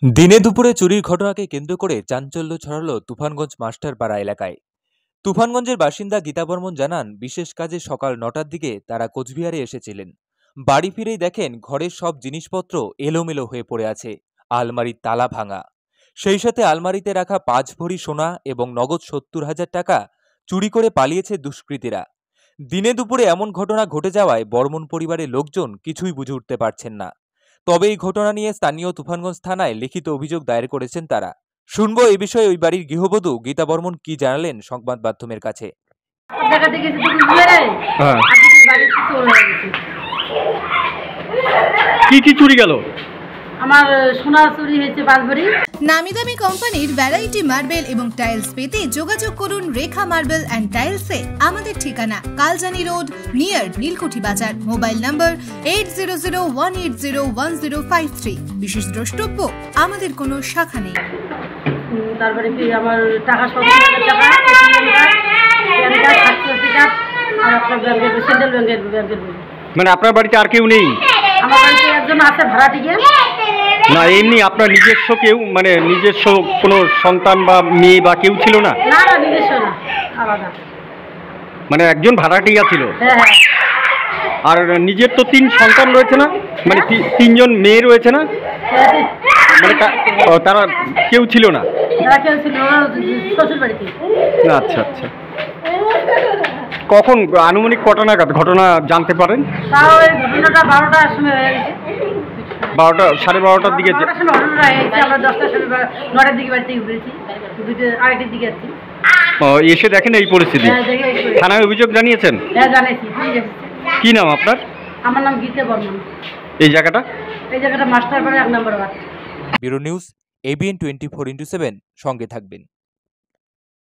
দিনে দুপুরে চুরির ঘটনাকে কেন্দ্র করে চাঞ্চল্য ছড়ালো তুফানগঞ্জ মাস্টারপাড়া এলাকায়। তুফানগঞ্জের বাসিন্দা গীতা বর্মন জানান, বিশেষ কাজে সকাল ৯টার দিকে তারা কোচবিহারে এসেছিলেন। বাড়ি ফিরেই দেখেন ঘরের সব জিনিসপত্র এলোমেলো হয়ে পড়ে আছে, আলমারির তালা ভাঙা। সেই সাথে আলমারিতে রাখা ৫ ভরি সোনা এবং নগদ ৭০,০০০ টাকা চুরি করে পালিয়েছে দুষ্কৃতীরা। দিনে দুপুরে এমন ঘটনা ঘটে যাওয়ায় বর্মন পরিবারের লোকজন কিছুই বুঝে উঠতে পারছেন না। তবে এই ঘটনা নিয়ে স্থানীয় তুফানগঞ্জ থানায় লিখিত অভিযোগ দায়ের করেছেন তারা। শুনবো এই বিষয়ে ওই বাড়ির গৃহবধূ গীতা বর্মন কি জানালেন সংবাদ মাধ্যমের কাছে। কি কি চুরি গেল? আমার সোনা চুরি হয়েছে ৫ ভরি। নামি দামি কোম্পানির ভ্যারাইটি মার্বেল এবং টাইলস পেতে যোগাযোগ করুন রেখা মার্বেল অ্যান্ড টাইলসে। আমাদের ঠিকানা কালজানি রোড, নিয়ার নীলকুঠি বাজার। মোবাইল নম্বর 8001801053। বিশেষ দ্রষ্টব্য, আমাদের কোনো শাখা নেই। তারপরে কি আমার টাকা ৭০,০০০ টাকা, আর একটা ব্যাংকের সেন্ট্রাল ব্যাংকের। মানে আপনার বাড়িতে আর কেউ নেই? আমার বাড়িতে একজন আছে ভাড়াটিয়া। না, এমনি আপনার নিজস্ব কেউ, মানে নিজস্ব কোনো সন্তান বা মেয়ে বা কেউ ছিল না? না না, নিজস্ব না, আলাদা। মানে একজন ভাড়াটিয়া ছিল। হ্যাঁ। আর নিজের তো ৩ সন্তান রয়েছে না, মানে ৩জন মেয়ে রয়েছে না? মানে তারা কেউ ছিল না? তারা কেউ ছিল না, শ্বশুর বাড়িতে। আচ্ছা আচ্ছা। কখন আনুমানিক কটা নাগাদ ঘটনা জানতে পারেন? তাও এই ঘটনাটা ১২টার সময় হয়ে গেছে। ১২টা, সাড়ে ১২টার দিকে। আমরা ১০টার সময় ৯টার দিকে বাড়ি থেকে ঘুরেছি, ২:৩০ দিকে যাচ্ছি। এসে দেখেন এই পরিস্থিতি। থানায় অভিযোগ জানিয়েছেন? হ্যাঁ, জানাইছি। কি নাম আপনার? আমার নাম গীতা বর্মন। এই জায়গাটা Masterpara ১ number ward. Bureau news, ABN 24x7। সঙ্গে থাকবেন।